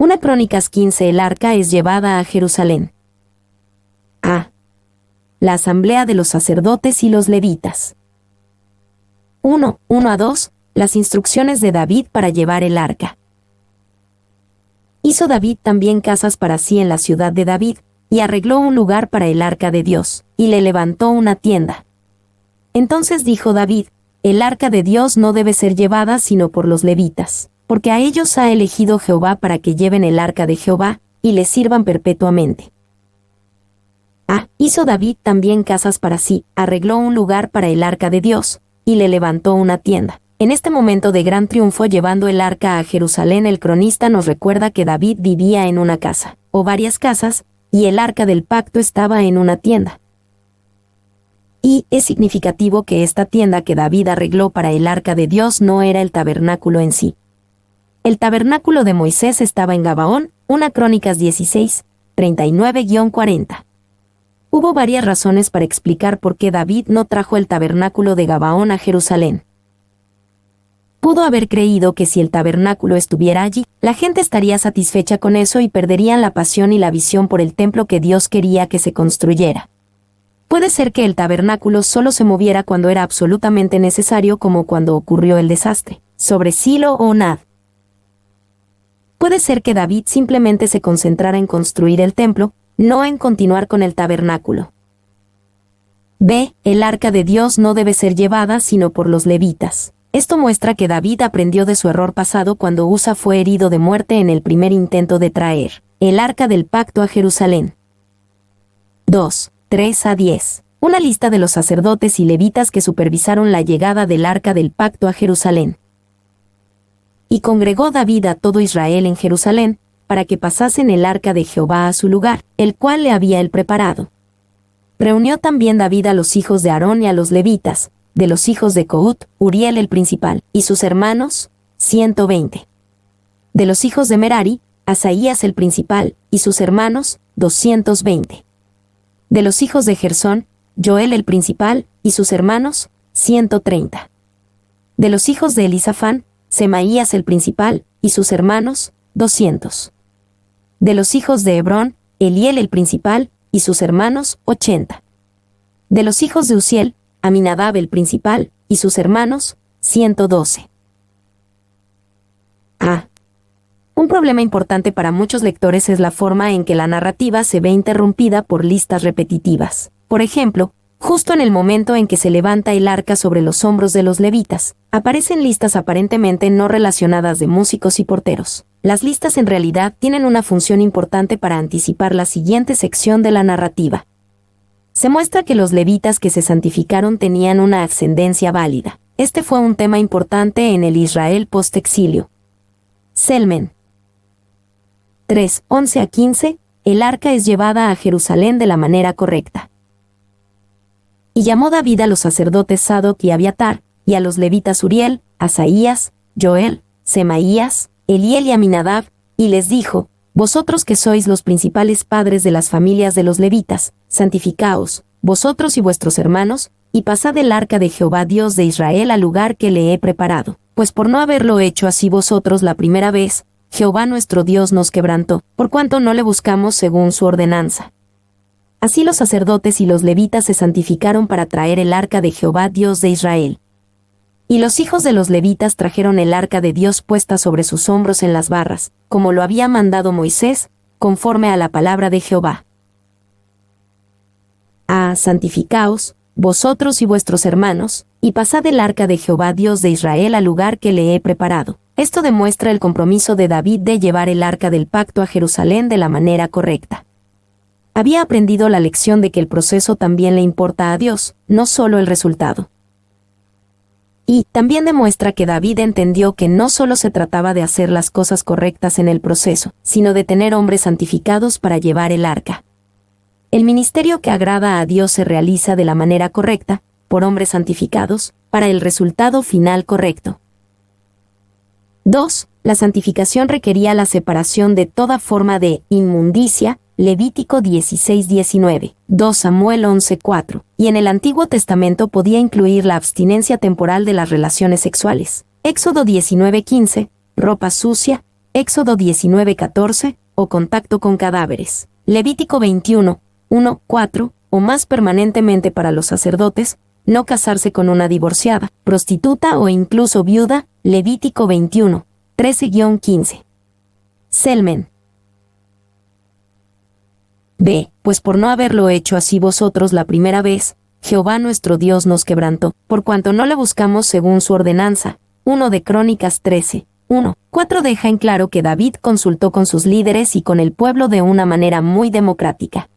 1 Crónicas 15. El arca es llevada a Jerusalén. A. La asamblea de los sacerdotes y los levitas. 1:1-2. Las instrucciones de David para llevar el arca. Hizo David también casas para sí en la ciudad de David, y arregló un lugar para el arca de Dios, y le levantó una tienda. Entonces dijo David: el arca de Dios no debe ser llevada sino por los levitas, porque a ellos ha elegido Jehová para que lleven el arca de Jehová, y le sirvan perpetuamente. Hizo David también casas para sí, arregló un lugar para el arca de Dios, y le levantó una tienda. En este momento de gran triunfo llevando el arca a Jerusalén, el cronista nos recuerda que David vivía en una casa, o varias casas, y el arca del pacto estaba en una tienda. Y es significativo que esta tienda que David arregló para el arca de Dios no era el tabernáculo en sí. El tabernáculo de Moisés estaba en Gabaón, 1 Crónicas 16, 39-40. Hubo varias razones para explicar por qué David no trajo el tabernáculo de Gabaón a Jerusalén. Pudo haber creído que si el tabernáculo estuviera allí, la gente estaría satisfecha con eso y perderían la pasión y la visión por el templo que Dios quería que se construyera. Puede ser que el tabernáculo solo se moviera cuando era absolutamente necesario, como cuando ocurrió el desastre sobre Silo o Nad. Puede ser que David simplemente se concentrara en construir el templo, no en continuar con el tabernáculo. B. El arca de Dios no debe ser llevada sino por los levitas. Esto muestra que David aprendió de su error pasado cuando Usa fue herido de muerte en el primer intento de traer el arca del pacto a Jerusalén. 2:3-10. Una lista de los sacerdotes y levitas que supervisaron la llegada del arca del pacto a Jerusalén. Y congregó David a todo Israel en Jerusalén, para que pasasen el arca de Jehová a su lugar, el cual le había él preparado. Reunió también David a los hijos de Aarón y a los levitas, de los hijos de Coat, Uriel el principal, y sus hermanos, 120. De los hijos de Merari, Asaías el principal, y sus hermanos, 220. De los hijos de Gersón, Joel el principal, y sus hermanos, 130. De los hijos de Elisafán, Semaías el principal, y sus hermanos, 200. De los hijos de Hebrón, Eliel el principal, y sus hermanos, 80. De los hijos de Uziel, Aminadab el principal, y sus hermanos, 112. Un problema importante para muchos lectores es la forma en que la narrativa se ve interrumpida por listas repetitivas. Por ejemplo, justo en el momento en que se levanta el arca sobre los hombros de los levitas, aparecen listas aparentemente no relacionadas de músicos y porteros. Las listas en realidad tienen una función importante para anticipar la siguiente sección de la narrativa. Se muestra que los levitas que se santificaron tenían una ascendencia válida. Este fue un tema importante en el Israel post-exilio. Selmen. 3:11-15. El arca es llevada a Jerusalén de la manera correcta. Y llamó David a los sacerdotes Sadoc y Abiatar, y a los levitas Uriel, Asaías, Joel, Semaías, Eliel y Aminadab, y les dijo: vosotros que sois los principales padres de las familias de los levitas, santificaos, vosotros y vuestros hermanos, y pasad el arca de Jehová Dios de Israel al lugar que le he preparado, pues por no haberlo hecho así vosotros la primera vez, Jehová nuestro Dios nos quebrantó, por cuanto no le buscamos según su ordenanza. Así los sacerdotes y los levitas se santificaron para traer el arca de Jehová Dios de Israel. Y los hijos de los levitas trajeron el arca de Dios puesta sobre sus hombros en las barras, como lo había mandado Moisés, conforme a la palabra de Jehová. Santificaos, vosotros y vuestros hermanos, y pasad el arca de Jehová Dios de Israel al lugar que le he preparado. Esto demuestra el compromiso de David de llevar el arca del pacto a Jerusalén de la manera correcta. Había aprendido la lección de que el proceso también le importa a Dios, no solo el resultado. Y también demuestra que David entendió que no solo se trataba de hacer las cosas correctas en el proceso, sino de tener hombres santificados para llevar el arca. El ministerio que agrada a Dios se realiza de la manera correcta, por hombres santificados, para el resultado final correcto. 2. La santificación requería la separación de toda forma de inmundicia, Levítico 16:19, 2 Samuel 11:4, y en el Antiguo Testamento podía incluir la abstinencia temporal de las relaciones sexuales, Éxodo 19:15, ropa sucia, Éxodo 19:14, o contacto con cadáveres. Levítico 21, 1, 4, o más permanentemente para los sacerdotes, no casarse con una divorciada, prostituta o incluso viuda, Levítico 21, 13-15. Selmen. B. Pues por no haberlo hecho así vosotros la primera vez, Jehová nuestro Dios nos quebrantó, por cuanto no le buscamos según su ordenanza. 1 de Crónicas 13, 1. 4 deja en claro que David consultó con sus líderes y con el pueblo de una manera muy democrática.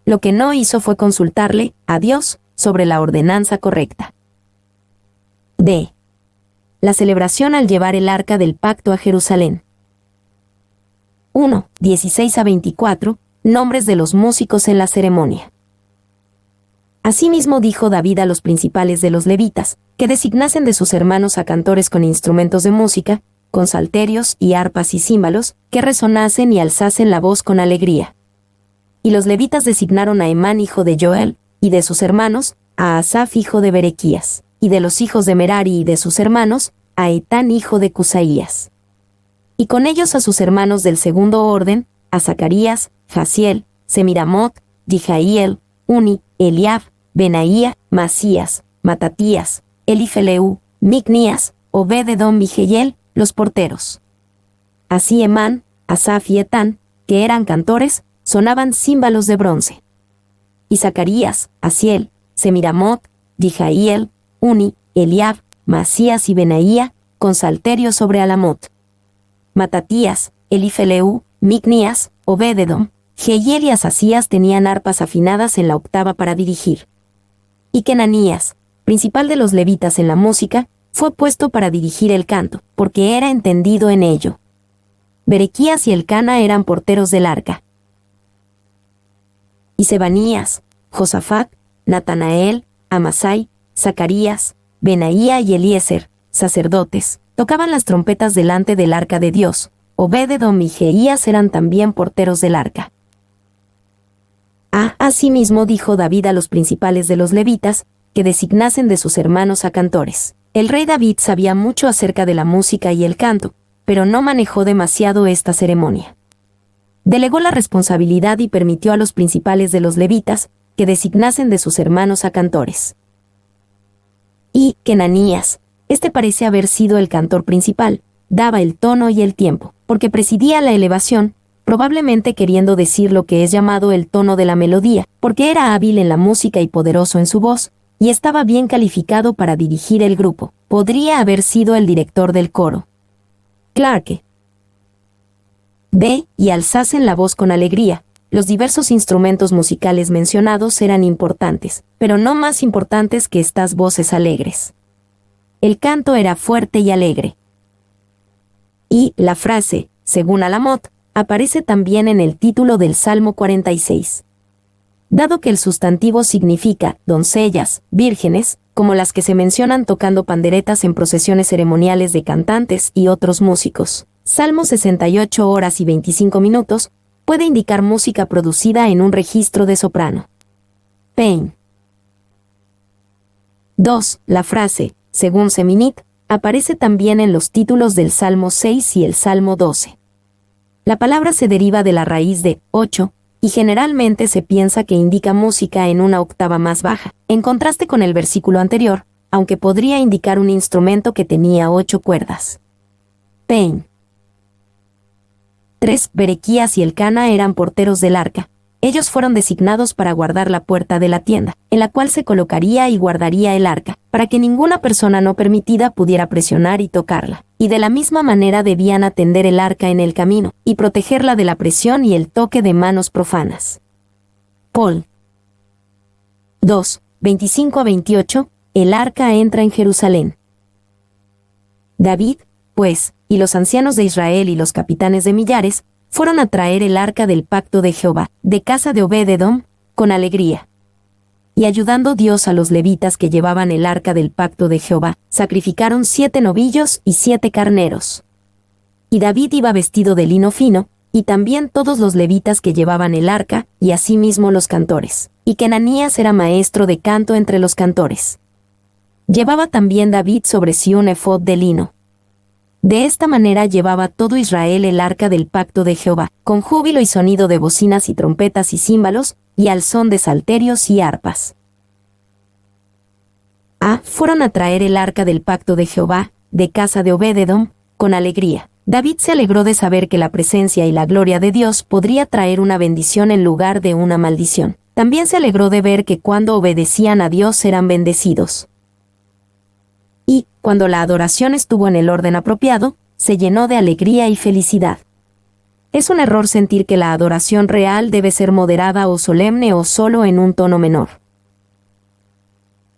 Lo que no hizo fue consultarle, a Dios, sobre la ordenanza correcta. D. La celebración al llevar el arca del pacto a Jerusalén. 1. 16-24, nombres de los músicos en la ceremonia. Asimismo dijo David a los principales de los levitas, que designasen de sus hermanos a cantores con instrumentos de música, con salterios y arpas y címbalos, que resonasen y alzasen la voz con alegría. Y los levitas designaron a Emán hijo de Joel, y de sus hermanos, a Asaf hijo de Berequías, y de los hijos de Merari y de sus hermanos, a Etán hijo de Cusaías. Y con ellos a sus hermanos del segundo orden, a Zacarías, Jaziel, Semiramot, Dijaíel, Uni, Eliab, Benaía, Masías, Matatías, Elifeleu, Micnías, Obed-edom y Jehiel, los porteros. Así Emán, Asaf y Etán, que eran cantores, sonaban címbalos de bronce. Y Zacarías, Asiel, Semiramot, Dijaíel, Uni, Eliab, Masías y Benaía, con salterio sobre Alamot. Matatías, Elifeleu, Micnías, Obed-edom, Jehiel y Asasías tenían arpas afinadas en la octava para dirigir. Y Kenanías, principal de los levitas en la música, fue puesto para dirigir el canto, porque era entendido en ello. Berequías y Elcana eran porteros del arca. Y Sebanías, Josafat, Natanael, Amasai, Zacarías, Benaía y Eliezer, sacerdotes, tocaban las trompetas delante del arca de Dios. Obed-edom y Jeías eran también porteros del arca. Asimismo dijo David a los principales de los levitas, que designasen de sus hermanos a cantores. El rey David sabía mucho acerca de la música y el canto, pero no manejó demasiado esta ceremonia. Delegó la responsabilidad y permitió a los principales de los levitas, que designasen de sus hermanos a cantores. Y Kenanías, este parece haber sido el cantor principal, daba el tono y el tiempo, porque presidía la elevación, probablemente queriendo decir lo que es llamado el tono de la melodía, porque era hábil en la música y poderoso en su voz, y estaba bien calificado para dirigir el grupo. Podría haber sido el director del coro. Clarke. B. Y alzasen la voz con alegría. Los diversos instrumentos musicales mencionados eran importantes, pero no más importantes que estas voces alegres. El canto era fuerte y alegre. Y la frase, según Alamot, aparece también en el título del Salmo 46. Dado que el sustantivo significa doncellas, vírgenes, como las que se mencionan tocando panderetas en procesiones ceremoniales de cantantes y otros músicos. Salmo 68 horas y 25 minutos, puede indicar música producida en un registro de soprano. Payne. 2. La frase, según Seminit, aparece también en los títulos del Salmo 6 y el Salmo 12. La palabra se deriva de la raíz de 8, y generalmente se piensa que indica música en una octava más baja, en contraste con el versículo anterior, aunque podría indicar un instrumento que tenía 8 cuerdas. Payne. 3. Berequías y Elcana eran porteros del arca. Ellos fueron designados para guardar la puerta de la tienda, en la cual se colocaría y guardaría el arca, para que ninguna persona no permitida pudiera presionar y tocarla. Y de la misma manera debían atender el arca en el camino, y protegerla de la presión y el toque de manos profanas. Paul. 2. 25-28, el arca entra en Jerusalén. David, pues, y los ancianos de Israel y los capitanes de millares, fueron a traer el arca del pacto de Jehová, de casa de Obed-edom, con alegría. Y ayudando Dios a los levitas que llevaban el arca del pacto de Jehová, sacrificaron 7 novillos y 7 carneros. Y David iba vestido de lino fino, y también todos los levitas que llevaban el arca, y asimismo los cantores. Y Kenanías era maestro de canto entre los cantores. Llevaba también David sobre sí un efod de lino. De esta manera llevaba todo Israel el arca del pacto de Jehová, con júbilo y sonido de bocinas y trompetas y címbalos, y al son de salterios y arpas. Fueron a traer el arca del pacto de Jehová, de casa de Obed-edom, con alegría. David se alegró de saber que la presencia y la gloria de Dios podría traer una bendición en lugar de una maldición. También se alegró de ver que cuando obedecían a Dios eran bendecidos. Y, cuando la adoración estuvo en el orden apropiado, se llenó de alegría y felicidad. Es un error sentir que la adoración real debe ser moderada o solemne o solo en un tono menor.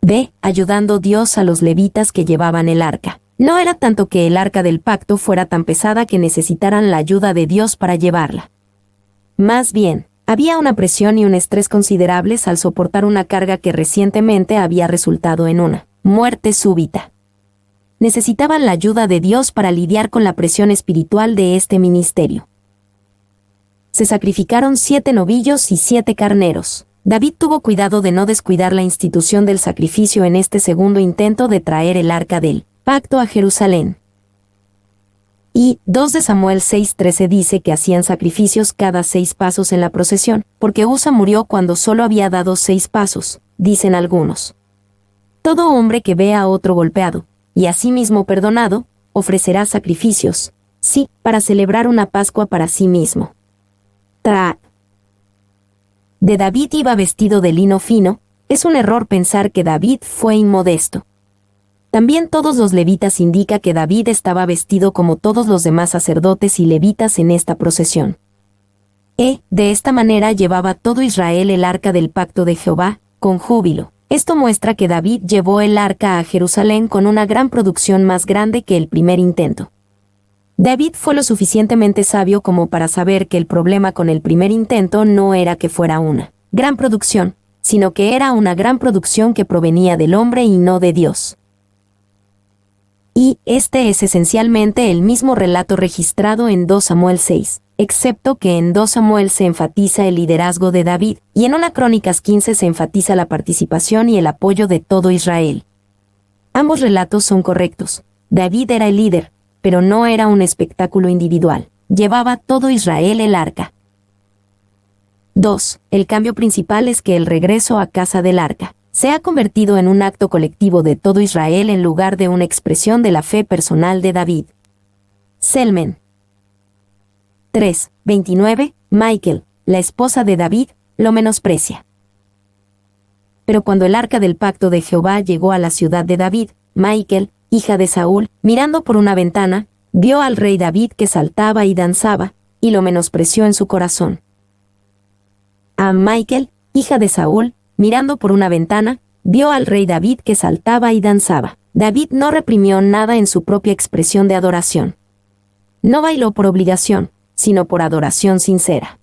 B. Ayudando Dios a los levitas que llevaban el arca. No era tanto que el arca del pacto fuera tan pesada que necesitaran la ayuda de Dios para llevarla. Más bien, había una presión y un estrés considerables al soportar una carga que recientemente había resultado en una muerte súbita. Necesitaban la ayuda de Dios para lidiar con la presión espiritual de este ministerio. Se sacrificaron 7 novillos y 7 carneros. David tuvo cuidado de no descuidar la institución del sacrificio en este segundo intento de traer el arca del pacto a Jerusalén. Y 2 de Samuel 6:13 dice que hacían sacrificios cada 6 pasos en la procesión, porque Usa murió cuando solo había dado 6 pasos, dicen algunos. Todo hombre que vea a otro golpeado, y asimismo perdonado, ofrecerá sacrificios, sí, para celebrar una Pascua para sí mismo. De David iba vestido de lino fino, es un error pensar que David fue inmodesto. También todos los levitas indica que David estaba vestido como todos los demás sacerdotes y levitas en esta procesión. De esta manera llevaba todo Israel el arca del pacto de Jehová, con júbilo. Esto muestra que David llevó el arca a Jerusalén con una gran producción más grande que el primer intento. David fue lo suficientemente sabio como para saber que el problema con el primer intento no era que fuera una gran producción, sino que era una gran producción que provenía del hombre y no de Dios. Y este es esencialmente el mismo relato registrado en 2 Samuel 6, excepto que en 2 Samuel se enfatiza el liderazgo de David, y en 1 Crónicas 15 se enfatiza la participación y el apoyo de todo Israel. Ambos relatos son correctos. David era el líder, pero no era un espectáculo individual. Llevaba todo Israel el arca. 2. El cambio principal es que el regreso a casa del arca se ha convertido en un acto colectivo de todo Israel en lugar de una expresión de la fe personal de David. Selman. 3. 29. Michal, la esposa de David, lo menosprecia. Pero cuando el arca del pacto de Jehová llegó a la ciudad de David, Michal, hija de Saúl, mirando por una ventana, vio al rey David que saltaba y danzaba, y lo menospreció en su corazón. A Michal, hija de Saúl, mirando por una ventana, vio al rey David que saltaba y danzaba. David no reprimió nada en su propia expresión de adoración. No bailó por obligación, sino por adoración sincera.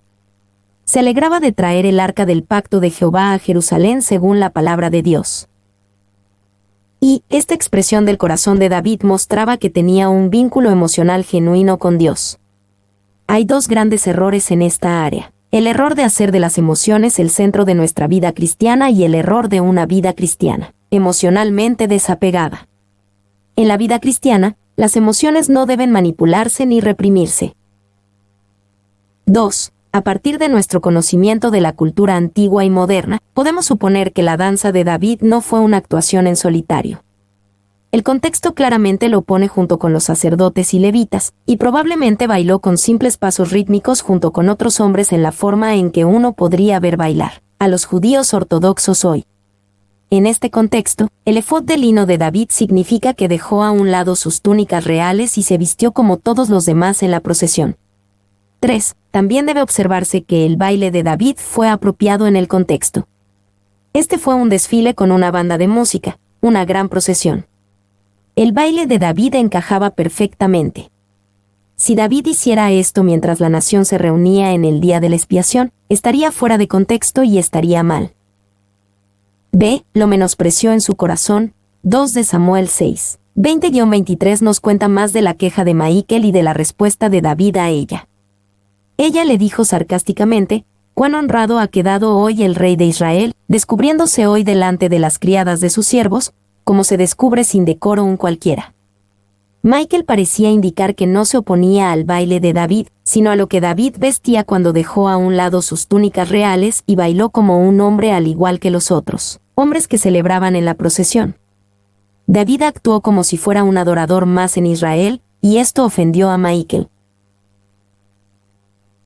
Se alegraba de traer el arca del pacto de Jehová a Jerusalén según la palabra de Dios. Y esta expresión del corazón de David mostraba que tenía un vínculo emocional genuino con Dios. Hay 2 grandes errores en esta área. El error de hacer de las emociones el centro de nuestra vida cristiana y el error de una vida cristiana, emocionalmente desapegada. En la vida cristiana, las emociones no deben manipularse ni reprimirse. 2. A partir de nuestro conocimiento de la cultura antigua y moderna, podemos suponer que la danza de David no fue una actuación en solitario. El contexto claramente lo pone junto con los sacerdotes y levitas, y probablemente bailó con simples pasos rítmicos junto con otros hombres en la forma en que uno podría ver bailar a los judíos ortodoxos hoy. En este contexto, el efod de lino de David significa que dejó a un lado sus túnicas reales y se vistió como todos los demás en la procesión. 3. También debe observarse que el baile de David fue apropiado en el contexto. Este fue un desfile con una banda de música, una gran procesión. El baile de David encajaba perfectamente. Si David hiciera esto mientras la nación se reunía en el día de la expiación, estaría fuera de contexto y estaría mal. B. Lo menospreció en su corazón. 2 de Samuel 6. 20-23 nos cuenta más de la queja de Michal y de la respuesta de David a ella. Ella le dijo sarcásticamente: «Cuán honrado ha quedado hoy el rey de Israel, descubriéndose hoy delante de las criadas de sus siervos, como se descubre sin decoro un cualquiera». Michael parecía indicar que no se oponía al baile de David, sino a lo que David vestía cuando dejó a un lado sus túnicas reales y bailó como un hombre al igual que los otros hombres que celebraban en la procesión. David actuó como si fuera un adorador más en Israel, y esto ofendió a Michael.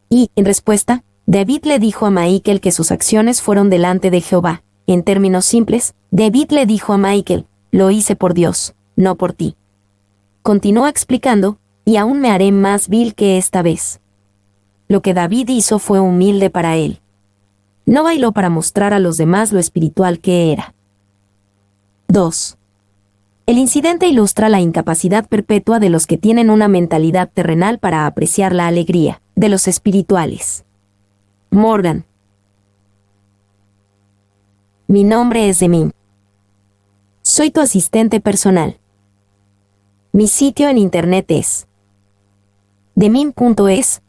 Y, en respuesta, David le dijo a Michael que sus acciones fueron delante de Jehová. En términos simples, David le dijo a Michael: lo hice por Dios, no por ti. Continuó explicando: y aún me haré más vil que esta vez. Lo que David hizo fue humilde para él. No bailó para mostrar a los demás lo espiritual que era. 2. El incidente ilustra la incapacidad perpetua de los que tienen una mentalidad terrenal para apreciar la alegría de los espirituales. Morgan. Mi nombre es Demim. Soy tu asistente personal. Mi sitio en internet es demim.es.tl.